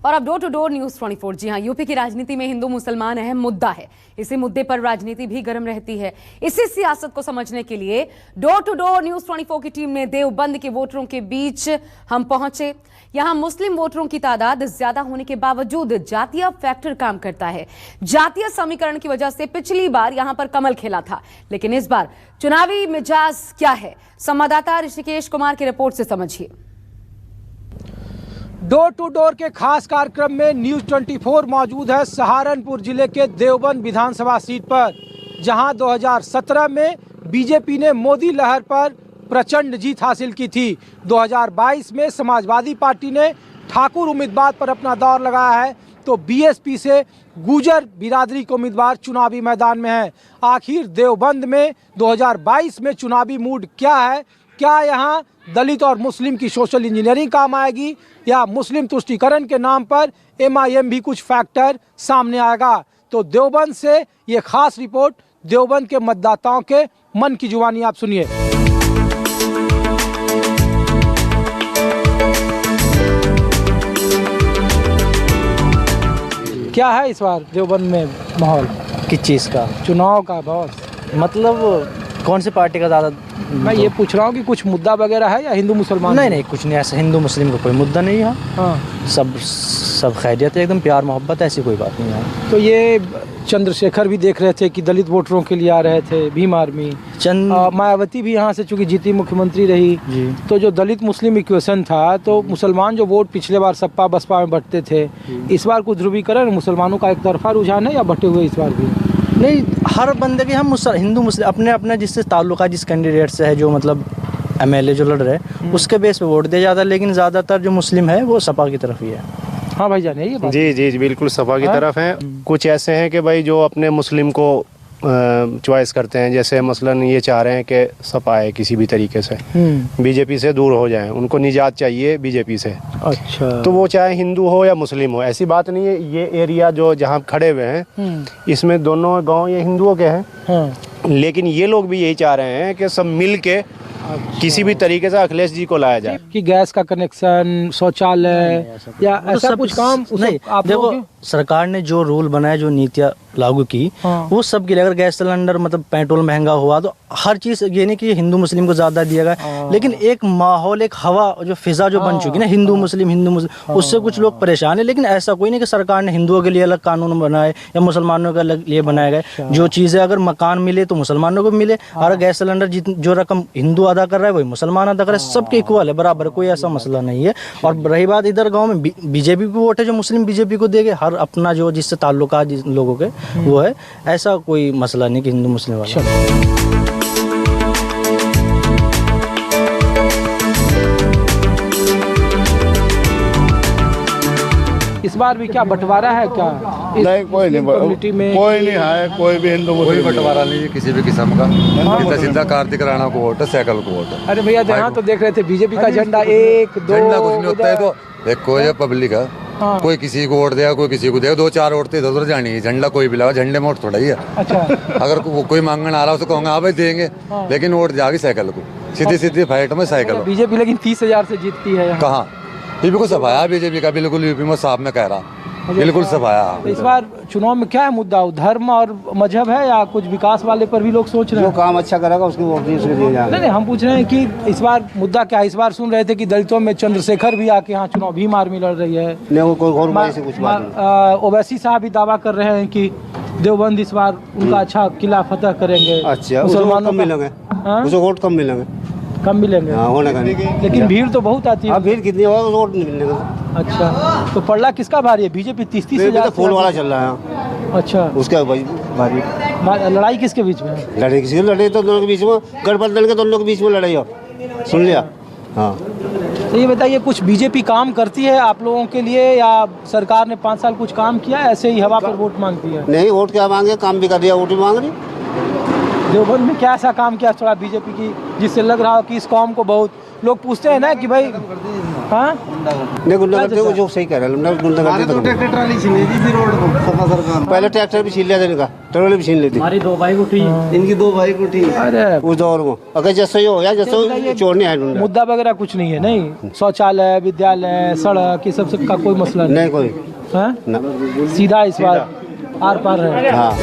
और अब door to door news 24। जी हां, यूपी की राजनीति में हिंदू मुसलमान अहम मुद्दा है। इसी मुद्दे पर राजनीति भी गर्म रहती है। इसी सियासत को समझने के लिए डोर टू डोर न्यूज 24 की टीम ने देवबंद के वोटरों के बीच हम पहुंचे। यहां मुस्लिम वोटरों की तादाद ज्यादा होने के बावजूद जातीय फैक्टर काम करता है। जातीय समीकरण की वजह से पिछली बार यहां पर कमल खेला था, लेकिन इस बार चुनावी मिजाज क्या है, संवाददाता ऋषिकेश कुमार की रिपोर्ट से समझिए। डोर टू डोर के खास कार्यक्रम में न्यूज 24 मौजूद है सहारनपुर जिले के देवबंद विधानसभा सीट पर, जहां 2017 में बीजेपी ने मोदी लहर पर प्रचंड जीत हासिल की थी। 2022 में समाजवादी पार्टी ने ठाकुर उम्मीदवार पर अपना दौर लगाया है, तो बीएसपी से गुजर बिरादरी के उम्मीदवार चुनावी मैदान में है। आखिर देवबंद में 2022 में चुनावी मूड क्या है? क्या यहाँ दलित और मुस्लिम की सोशल इंजीनियरिंग काम आएगी, या मुस्लिम तुष्टीकरण के नाम पर एमआईएम भी कुछ फैक्टर सामने आएगा? तो देवबंद से ये खास रिपोर्ट, देवबंद के मतदाताओं के मन की जुबानी आप सुनिए। क्या है इस बार देवबंद में माहौल? किस चीज़ का? चुनाव का बॉस, मतलब कौन सी पार्टी का ज़्यादा? मैं ये पूछ रहा हूँ कि कुछ मुद्दा वगैरह है या हिंदू मुसलमान? नहीं, कुछ नहीं, ऐसा हिंदू मुस्लिम का कोई मुद्दा नहीं है। हाँ, सब खैरियत है, एकदम प्यार मोहब्बत, ऐसी कोई बात नहीं है। तो ये चंद्रशेखर भी देख रहे थे कि दलित वोटरों के लिए आ रहे थे, भीम आर्मी। मायावती भी यहाँ से चूंकि जीती मुख्यमंत्री रही जी, तो जो दलित मुस्लिम इक्वेशन था, तो मुसलमान जो वोट पिछले बार सपा बसपा में बंटते थे, इस बार कुछ ध्रुवीकरण मुसलमानों का एक तरफा रुझान है या बटे हुए इस बार भी? नहीं, हर बंदे के हम हिंदू मुस्लिम अपने अपने जिससे ताल्लुका, जिस कैंडिडेट से है, जो मतलब एमएलए जो लड़ रहे हैं, उसके बेस पे वोट दिया जाता है, लेकिन ज़्यादातर जो मुस्लिम है वो सपा की तरफ ही है। हाँ भाई जान, ये बात जी बिल्कुल सपा की तरफ है। कुछ ऐसे हैं कि भाई जो अपने मुस्लिम को चॉइस करते हैं, जैसे मसलन ये चाह रहे हैं कि सपा है किसी भी तरीके से बीजेपी से दूर हो जाएं, उनको निजात चाहिए बीजेपी से। अच्छा, तो वो चाहे हिंदू हो या मुस्लिम हो, ऐसी बात नहीं है। ये एरिया जो जहाँ खड़े हुए हैं, इसमें दोनों गांव ये हिंदुओं के हैं, लेकिन ये लोग भी यही चाह रहे हैं कि सब मिल के किसी भी तरीके से अखिलेश जी को लाया जाए। कि गैस का कनेक्शन, शौचालय या ऐसा कुछ काम नहीं। आप देखो, सरकार ने जो रूल बनाए, जो नीतियाँ लागू की, वो सब के लिए, अगर गैस सिलेंडर मतलब पेट्रोल महंगा हुआ, तो हर चीज़ ये नहीं कि हिंदू मुस्लिम को ज़्यादा दिया गया, लेकिन एक माहौल, एक हवा, जो फिजा जो बन चुकी है ना, हिंदू मुस्लिम, उससे कुछ लोग परेशान है। लेकिन ऐसा कोई नहीं कि सरकार ने हिंदुओं के लिए अलग कानून बनाए या मुसलमानों के अलग लिए बनाए गए। जो चीज़ें अगर मकान मिले तो मुसलमानों को मिले, और गैस सिलेंडर जो रकम हिंदू अदा कर रहा है वही मुसलमान अदा कर रहे हैं, सबके इक्वल है, बराबर, कोई ऐसा मसला नहीं है। और रही बात इधर गाँव में बीजेपी को वोट है, जो मुस्लिम बीजेपी को देंगे, हर अपना जो जिससे ताल्लुका जिस लोगों के वो है, ऐसा कोई मसला नहीं कि हिंदू मुस्लिम वाला। इस बार भी क्या बंटवारा है क्या? नहीं, कोई नहीं, कम्युनिटी में कोई नहीं है, कोई भी हिंदू कोई बंटवारा नहीं है किसी भी किस्म का। सीधा कार्तिक राणा को वोट है, साइकिल को वोट है। अरे भैया, यहाँ तो देख रहे थे बीजेपी का झंडा, एक दो झंडा कुछ नहीं होता है। तो देखो, ये पब्लिक है, कोई किसी को वोट देगा, कोई किसी को देगा, 2-4 वोट इधर उधर जानी है, झंडा कोई भी लगा, झंडे में वोट थोड़ा ही है। अच्छा, अगर कोई मांगने आ रहा हो तो कहूँगा हाँ भाई देंगे, लेकिन वोट जाएगी साइकिल को, सीधी फाइट में साइकिल। बीजेपी लेकिन 30,000 से जीतती है। कहाँ? यूपी को सफाया बीजेपी का, बिल्कुल यूपी में साफ में कह रहा, बिल्कुल सफाया। इस बार चुनाव में क्या है मुद्दा? धर्म और मजहब है या कुछ विकास वाले पर भी लोग सोच रहे हैं? जो काम अच्छा करेगा उसकी वोट दिए जाएगा। नहीं, हम पूछ रहे हैं कि इस बार मुद्दा क्या है? इस बार सुन रहे थे कि दलितों में चंद्रशेखर भी आके यहाँ चुनाव, भीम आर्मी लड़ रही है। ओवैसी साहब भी दावा कर रहे हैं कि देवबंद इस बार उनका अच्छा किला फतह करेंगे। अच्छा, मुसलमानों मिलेंगे, उसे वोट कम मिलेंगे, कम मिलेंगे। होने का नहीं, लेकिन भीड़ तो बहुत आती है। भीड़ कितनी होगा, वोट नहीं मिलेगा। अच्छा, तो पड़ला किसका भारी है? बीजेपी 30,000 फूल वाला चल रहा है। अच्छा, उसका भारी। लड़ाई किसके बीच में है? लड़ाई किसी लड़ाई तो दोनों के बीच में, गठबंधन के दोनों के बीच में लड़ाई हो, सुन लिया। हाँ, तो ये बताइए, कुछ बीजेपी काम करती है आप लोगों के लिए, या सरकार ने 5 साल कुछ काम किया, ऐसे ही हवा पर वोट मांगती है? नहीं, वोट क्या मांगे, काम भी कर दिया, वोट भी मांग रही। देवबंद में क्या ऐसा काम किया थोड़ा बीजेपी की, जिससे लग रहा हो कि इस कौम को बहुत लोग पूछते हैं ना कि भाई हाँ नहीं गुंडागर्दी वो जो सही कह रहे हैं गुंडागर्दी तो ट्रैक्टर ट्राली छीन ली थी रोड को सपा सरकार पहले ट्रैक्टर भी छीन लिया था इनका ट्रॉली भी छीन ली थी हमारी 2 बाइक उठी, इनकी 2 बाइक उठी अरे उस दौर में अगर जैसे ही हो गया जैसे चोरने आए ढूंढा मुद्दा वगैरह कुछ नहीं है, नहीं शौचालय, विद्यालय, सड़क, ये सब का कोई मसला नहीं नहीं कोई है, ना सीधा इस बार आर पार है। हाँ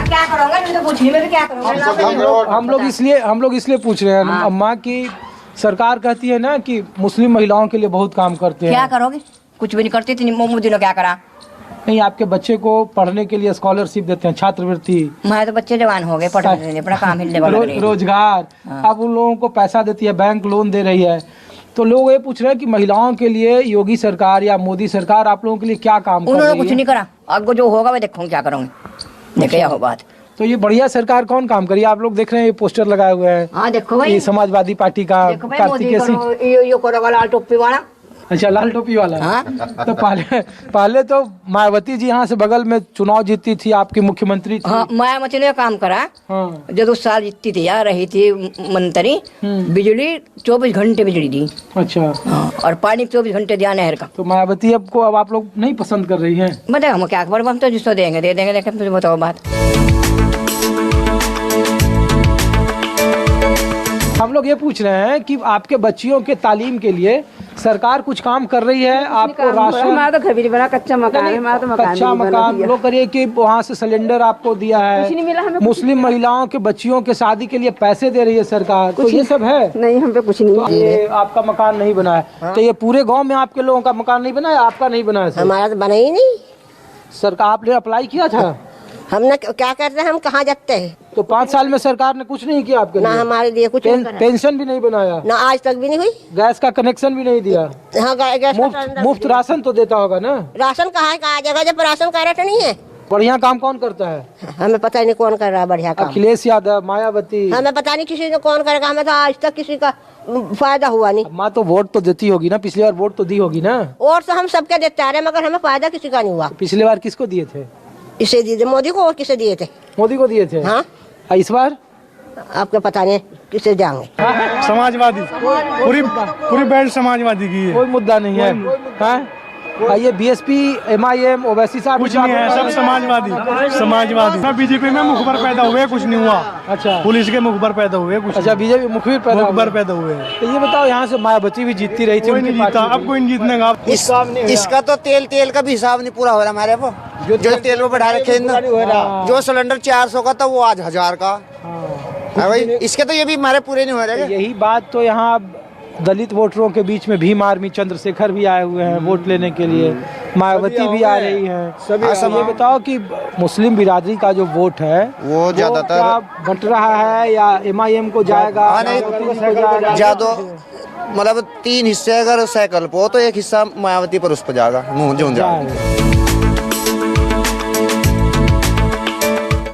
क्या करोगे? मैं तो पूछने में भी क्या करोगे? हम लोग इसलिए पूछ रहे हैं अम्मा की सरकार कहती है ना कि मुस्लिम महिलाओं के लिए बहुत काम करते क्या हैं। करोगे? कुछ भी नहीं करती थी। मोदी ने क्या करा? नहीं, आपके बच्चे को पढ़ने के लिए स्कॉलरशिप देते हैं, छात्रवृत्ति, मैं तो बच्चे जवान हो गए, पढ़ने अपना काम हिलने वाला करे। रोजगार, अब उन लोगों को पैसा देती है, बैंक लोन दे रही है। तो लोग ये पूछ रहे हैं कि महिलाओं के लिए योगी सरकार या मोदी सरकार आप लोगों के लिए क्या काम कर उन्होंने रही कुछ है? नहीं करा। अब जो होगा मैं देखूंगी क्या करूंगी। देखिए हो बात। तो ये बढ़िया सरकार कौन काम करी? आप लोग देख रहे हैं ये पोस्टर लगाए हुए हैं, हाँ देखो भाई, ये समाजवादी पार्टी का देखो भाई, मोदी कार्तिकेय सिंह। करो, ये करो वाला टोपी वाला। अच्छा, लाल टोपी वाला। हाँ? तो पहले तो मायावती जी यहाँ से बगल में चुनाव जीती थी, आपकी मुख्यमंत्री थी। हाँ, मायावती ने काम करा। हाँ। जब 2 साल जीतती थी यार, रही थी मंत्री, बिजली 24 घंटे बिजली दी। अच्छा, हाँ, और पानी 24 घंटे दिया नहर का। तो मायावती अब को अब आप लोग नहीं पसंद कर रही हैं? बताओ हम क्या खबर, हम तो जिसको देंगे दे देंगे। लेकिन तुझे बताओ बात। हम लोग ये पूछ रहे हैं कि आपके बच्चियों के तालीम के लिए सरकार कुछ काम कर रही है? आपको राशन, हमारा तो घर भी नहीं बना, कच्चा मकान है हमारा, तो मकान कच्चा मकान लोग करिए कि वहाँ से सिलेंडर आपको दिया कुछ नहीं मिला है, हमें। मुस्लिम महिलाओं के बच्चियों के शादी के लिए पैसे दे रही है सरकार, तो ये सब है? नहीं, हम पे कुछ नहीं तो ये आपका मकान नहीं बना है, तो ये पूरे गांव में आपके लोगों का मकान नहीं बना है, आपका नहीं बना है? हमारा तो बना ही नहीं। सरकार, आपने अप्लाई किया था? हमने क्या करते हैं, हम कहाँ जाते हैं? तो 5 साल में सरकार ने कुछ नहीं किया आपके ना लिए? हमारे लिए कुछ नहीं करा। पेंशन भी नहीं बनाया? ना आज तक भी नहीं हुई। गैस का कनेक्शन भी नहीं दिया? हाँ, गैस का मुफ्त राशन तो देता होगा ना? राशन कहाँ है, कहाँ जगह जब राशन कार्ड नहीं है। बढ़िया काम कौन करता है? हमें पता ही नहीं कौन कर रहा है बढ़िया काम। अखिलेश यादव, मायावती? हमें पता नहीं किसी ने कौन करेगा, हमें तो आज तक किसी का फायदा हुआ नहीं। माँ तो वोट तो देती होगी ना, पिछली बार वोट तो दी होगी ना? और तो हम सबके देते आ रहे, मगर हमें फायदा किसी का नहीं हुआ। पिछली बार किसको दिए थे? इसे दिए थे मोदी को, और किसे दिए थे? मोदी को दिए थे। हाँ, इस बार आपको पता नहीं किसे जाएंगे। समाजवादी, पूरी बेल्ट समाजवादी की है, कोई मुद्दा नहीं है। हाँ? ये बीएसपी, MIM, ओवैसी साहब कुछ नहीं है, सब समाजवादी। बीजेपी में मुखबर पैदा हुए, कुछ नहीं हुआ। अच्छा, पुलिस के मुखबर पैदा हुए, कुछ अच्छा, बीजेपी मुखबिर पैदा हुए। तो ये बताओ, यहाँ से मायावती भी जीतती रही थी, कोई नहीं जीता, अब कोई नहीं जीतने का। इसका तो तेल का भी हिसाब नहीं पूरा हो रहा हमारे को, जो तेल में बढ़ा रखे हैं। जो सिलेंडर 400 का था वो आज 1000 का है भाई। इसके तो ये भी हमारे पूरे नहीं हो रहे। यही बात तो यहाँ दलित वोटरों के बीच में भीम आर्मी चंद्रशेखर भी आए हुए हैं वोट लेने के लिए, मायावती भी आ रही हैं। ये बताओ कि मुस्लिम बिरादरी का जो वोट है वो ज्यादातर बंट रहा है या MIM को जाएगा? ज्यादा मतलब 3 हिस्से अगर साइकिल पे हो तो 1 हिस्सा मायावती पर उस पर जाएगा,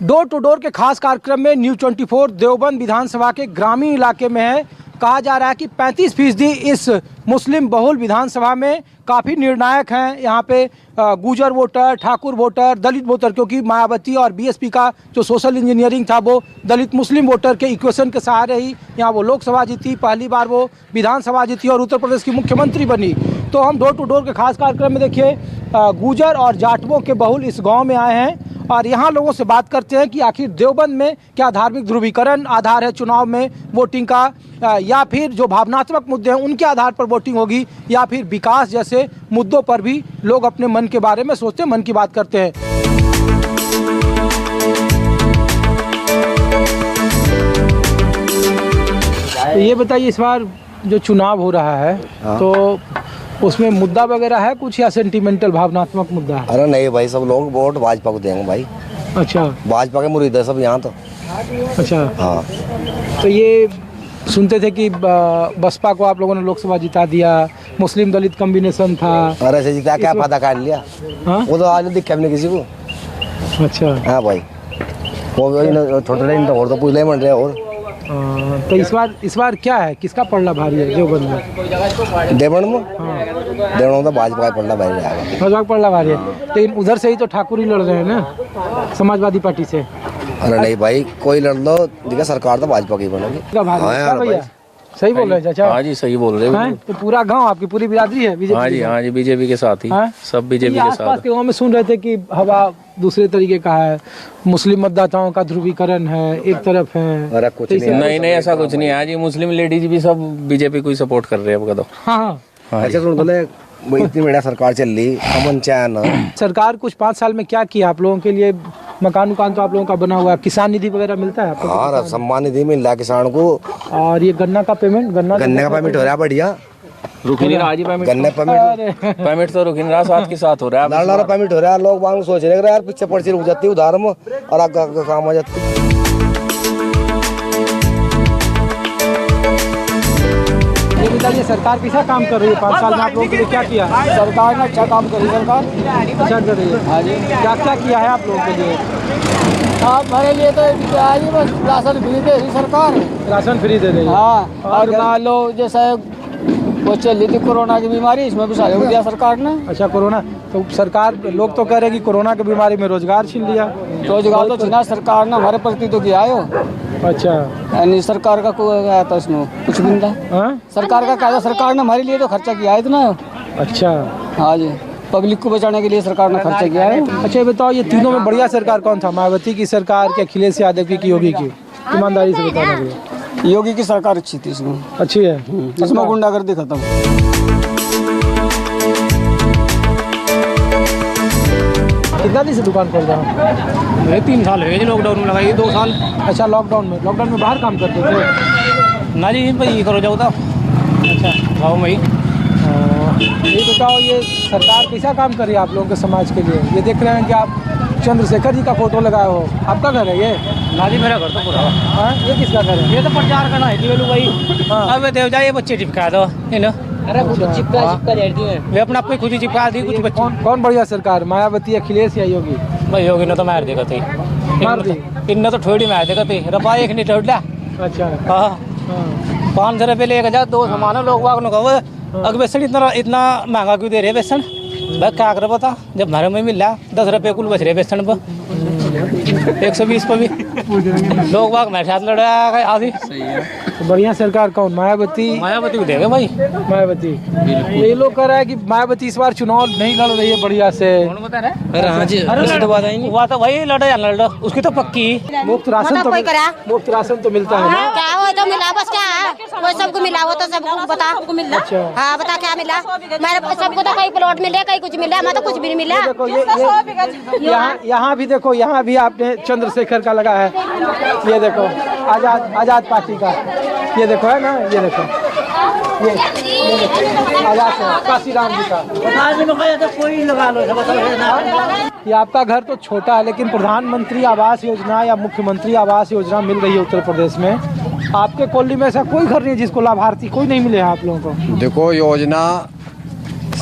डोर टू डोर के खास कार्यक्रम में न्यूज़ 24 देवबंद विधानसभा के ग्रामीण इलाके में है। कहा जा रहा है कि 35% इस मुस्लिम बहुल विधानसभा में काफ़ी निर्णायक हैं। यहाँ पे गुजर वोटर, ठाकुर वोटर, दलित वोटर, क्योंकि मायावती और बीएसपी का जो सोशल इंजीनियरिंग था वो दलित मुस्लिम वोटर के इक्वेशन के सहारे ही यहाँ वो लोकसभा जीती, पहली बार वो विधानसभा जीती और उत्तर प्रदेश की मुख्यमंत्री बनी। तो हम डोर टू डोर के खास कार्यक्रम में देखिए गुजर और जाटवों के बहुल इस गाँव में आए हैं और यहाँ लोगों से बात करते हैं कि आखिर देवबंद में क्या धार्मिक ध्रुवीकरण आधार है चुनाव में वोटिंग का, या फिर जो भावनात्मक मुद्दे हैं उनके आधार पर वोटिंग होगी, या फिर विकास जैसे मुद्दों पर भी लोग अपने मन के बारे में सोचते हैं, मन की बात करते हैं। तो ये बताइए, इस बार जो चुनाव हो रहा है तो उसमें मुद्दा वगैरह है कुछ या सेंटिमेंटल भावनात्मक मुद्दा है? अरे नहीं भाई, सब लोग वोट भाजपा को देंगे भाई। अच्छा, भाजपा के मुरीद है सब यहाँ तो। अच्छा, हाँ। तो ये सुनते थे कि बसपा को आप लोगों ने लोकसभा जिता दिया, मुस्लिम दलित कॉम्बिनेशन था। अरे से जीता क्या फायदा कर लिया? हाँ? वो तो आज दिखा भी नहीं किसी को। अच्छा, हाँ भाई, वो थोड़े और तो पूछ ले बन रहे और तो इस बार क्या है, किसका पलड़ा भारी है देवबंद में? देवबंद में देवबंद तो भाजपा का पलड़ा भारी रहेगा। भाजपा का पलड़ा भारी है, लेकिन उधर से ही तो ठाकुर ही लड़ रहे हैं ना, समाजवादी पार्टी से। अरे नहीं भाई, कोई लड़ लो, देखिए सरकार तो भाजपा की बनेगी। हाँ भैया, सही बोल रहे हैं चाचा? हाँ जी सही बोल रहे हैं। तो पूरा गांव आपकी पूरी बिरादरी है बीजेपी? हाँ जी बीजेपी के साथ ही, सब बीजेपी के साथ। आसपास के गांव में सुन रहे थे कि हवा दूसरे तरीके का है, मुस्लिम मतदाताओं का ध्रुवीकरण है, एक तरफ है। अरे कुछ नहीं ऐसा कुछ नहीं है जी, मुस्लिम लेडीज भी सब बीजेपी को ही सपोर्ट कर रहे हैं। हाँ अच्छा सुन, बोले इतनी बढ़िया सरकार चल रही, अमन चैन। सरकार कुछ 5 साल में क्या किया आप लोगों के लिए? मकान तो आप लोगों का बना हुआ है, किसान निधि वगैरह मिलता है आपको? हाँ, सम्मान निधि मिल रहा है किसान को। और ये गन्ना का पेमेंट, गन्ने का पेमेंट हो रहा है बढ़िया, रुकी नहीं रहा जी पेमेंट। गन्ने पेमेंट तो रुकी नहीं रहा, साथ के साथ हो रहा है, लाल पेमेंट हो रहा है। लोग बांग सोच रहे यार पीछे पर्ची रुक जाती है उधार में और आगे काम आ जाती है। ये बताइए, सरकार कैसा काम कर रही है? 5 साल में आप लोगों के लिए क्या किया? सरकार ने अच्छा काम करी, सरकार अच्छा कर रही है। हाँ जी, क्या क्या किया है आप लोगों के लिए? हमारे लिए तो बस राशन फ्री दे रही सरकार, राशन फ्री दे रही है। हाँ, और मान लो जैसे वो चल रही थी कोरोना की बीमारी, इसमें भी सहयोग दिया सरकार ने। अच्छा, कोरोना तो सरकार, लोग तो कह रहे हैं कि कोरोना की बीमारी में रोजगार छीन लिया। रोजगार तो छीना सरकार ने, हमारे प्रति तो किया है। अच्छा, यानी सरकार का कोई आया था इसमें कुछ भी नहीं था। सरकार का क्या, सरकार ने हमारे लिए तो खर्चा किया है इतना। अच्छा, हाँ जी, पब्लिक को बचाने के लिए सरकार ने खर्चा किया है। अच्छा, बताओ ये तीनों में बढ़िया सरकार कौन था? मायावती की सरकार की, अखिलेश यादव की, योगी की? ईमानदारी से बताना भैया। योगी की सरकार अच्छी थी, इसमें अच्छी है, इसमें गुंडागर्दी खत्म। कितना दिन से दुकान खोल रहा हूँ? 3 साल हो गए, लॉकडाउन में लगाई 2 साल। अच्छा, लॉकडाउन में बाहर काम करते थे? ना जी भाई करो जाओ तो। अच्छा, गाँव में ही। ये बताओ, ये सरकार कैसा काम कर रही है आप लोगों के समाज के लिए? ये देख रहे हैं कि आप चंद्रशेखर जी का फोटो लगाए हो, आपका घर है ये? ना जी, मेरा घर तो पूरा। हाँ, ये किसका घर है? ये तो प्रचार करना है जी भाई। अब देव जाए बच्चे चिपका दो, है ना? अरे चिपका देती है, वे अपना कोई खुद ही चिपका दी कुछ बच्चे। कौन बढ़िया सरकार, मायावती, अखिलेश या योगी? भाई योगी ने तो मार देगा थी, मार दी इनने तो थोड़ी मार देगा थी, रपा एक नहीं ठोड़ लिया। अच्छा, हाँ, 500 रुपये लेकर जा, 2 सामान लोग वाग न कहो अगर बेसन इतना महंगा क्यों दे रहे बेसन? भाई क्या कर बता, जब घर में मिल रहा 10 रुपये कुल बच रहे बेसन पर, 120 पर भी लोग वाग मेरे साथ लड़ रहा है आधी। तो बढ़िया सरकार कौन? मायावती को देंगे भाई। मायावती, ये लोग कह रहा है कि मायावती इस बार चुनाव नहीं लड़ रही है बढ़िया से। कौन बता रहा है? अरे हाँ जी, हुआ तो वही लड़े या लड़ उसकी तो पक्की। मुफ्त राशन तो मिलता है ना? क्या वो तो मिला, बस क्या है वो सबको मिला, वो तो सबको बता मिला। हाँ बता क्या मिला? मेरे सबको तो कहीं प्लॉट मिले, कहीं कुछ मिला, हमें तो कुछ भी नहीं मिला। देखो यहाँ भी देखो, यहाँ भी आपने चंद्रशेखर का लगा है, ये देखो आजाद पार्टी का, ये देखो है ना, ये देखो ये आजाद काशीराम जी का। कोई लगा लो, ये आपका घर तो छोटा है, लेकिन प्रधानमंत्री आवास योजना या मुख्यमंत्री आवास योजना मिल रही है उत्तर प्रदेश में। आपके कॉलोनी में ऐसा कोई घर नहीं है जिसको लाभार्थी कोई नहीं मिले हैं आप लोगों को? देखो, योजना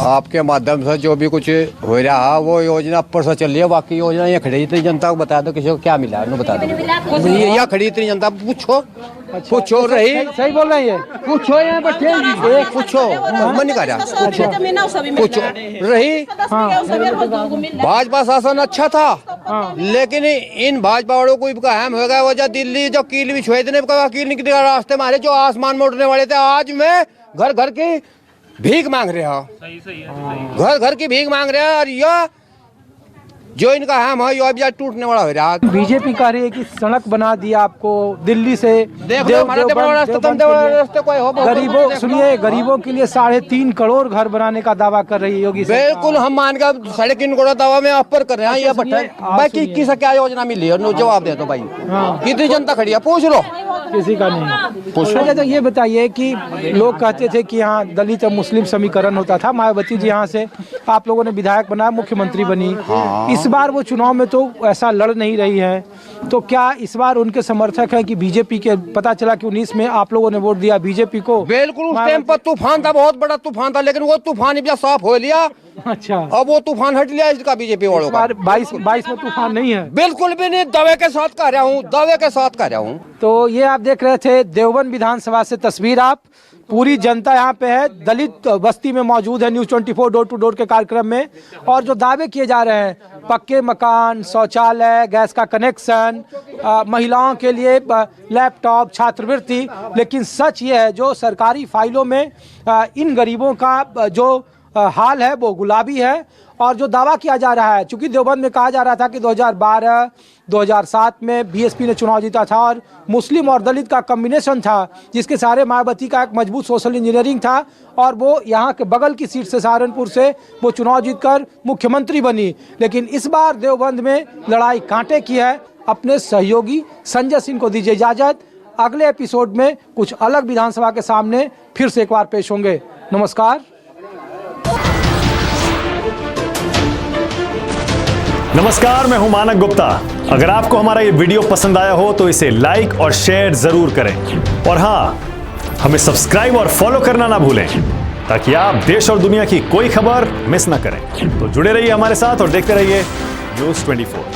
आपके माध्यम से जो भी कुछ हो रहा है वो योजना ऊपर से चल रही है, बाकी योजना ये खड़ी इतनी जनता को बता दो किसी को क्या मिला है, बता दो। यहाँ खड़ी इतनी जनता पूछो, पूछो रही, सही बोल रहे हैं ये, पूछो यहाँ बैठे, पूछो मन नहीं कर रहा, पूछो रही। भाजपा शासन अच्छा था, लेकिन इन भाजपा वालों को अहम हो गया वजह दिल्ली जो कील भी छोड़ देने कील निकले रास्ते मारे जो आसमान में उड़ने वाले थे, आज में घर घर की भीख मांग रहे हो, घर घर की भीख मांग रहे हैं। और यह जो इनका हम है यो अभी टूटने वाला हो रहा है। बीजेपी कह रही है कि सड़क बना दिया आपको दिल्ली से गरीबों, सुनिए, गरीबों के लिए 3.5 करोड़ घर बनाने का दावा कर रही है योगी सरकार। बिल्कुल, हम मान कर 3.5 करोड़ दावा में अपर कर रहे हैं। ये भाई किसी क्या योजना मिली है, जवाब दे दो भाई। कितनी जनता खड़ी है, पूछ लो, किसी का नहीं पूछ लो। ये बताइए कि लोग कहते थे कि यहाँ दलित और मुस्लिम समीकरण होता था, मायावती जी यहाँ से आप लोगों ने विधायक बनाया, मुख्यमंत्री बनी, इस इस बार वो चुनाव में तो ऐसा लड़ नहीं रही है, तो क्या इस बार उनके समर्थक हैं कि बीजेपी के, पता चला कि 19 में आप लोगों ने वोट दिया बीजेपी को? बिल्कुल, उस टाइम पर तूफान था, बहुत बड़ा तूफान था, लेकिन वो तूफान भी साफ हो लिया। अच्छा, अब वो तूफान हट लिया इसका बीजेपी वालों का। 22 में तूफान नहीं है? बिल्कुल भी नहीं, दावे के साथ कह रहा हूँ, दावे के साथ कह रहा हूँ। तो ये आप देख रहे थे देवबंद विधानसभा से तस्वीर। आप पूरी जनता यहाँ पे है, दलित बस्ती में मौजूद है न्यूज़ 24 डोर टू डोर के कार्यक्रम में, और जो दावे किए जा रहे हैं, पक्के मकान, शौचालय, गैस का कनेक्शन, महिलाओं के लिए लैपटॉप, छात्रवृत्ति, लेकिन सच ये है जो सरकारी फाइलों में इन गरीबों का जो हाल है वो गुलाबी है। और जो दावा किया जा रहा है, चूंकि देवबंद में कहा जा रहा था कि 2012 2007 में बीएसपी ने चुनाव जीता था और मुस्लिम और दलित का कॉम्बिनेशन था, जिसके सहारे मायावती का एक मजबूत सोशल इंजीनियरिंग था, और वो यहाँ के बगल की सीट से सहारनपुर से वो चुनाव जीतकर मुख्यमंत्री बनी। लेकिन इस बार देवबंद में लड़ाई कांटे की है। अपने सहयोगी संजय सिंह को दीजिए इजाजत। अगले एपिसोड में कुछ अलग विधानसभा के सामने फिर से एक बार पेश होंगे। नमस्कार। नमस्कार, मैं हूं मानक गुप्ता। अगर आपको हमारा ये वीडियो पसंद आया हो तो इसे लाइक और शेयर जरूर करें, और हाँ, हमें सब्सक्राइब और फॉलो करना ना भूलें ताकि आप देश और दुनिया की कोई खबर मिस ना करें। तो जुड़े रहिए हमारे साथ और देखते रहिए न्यूज़ 24।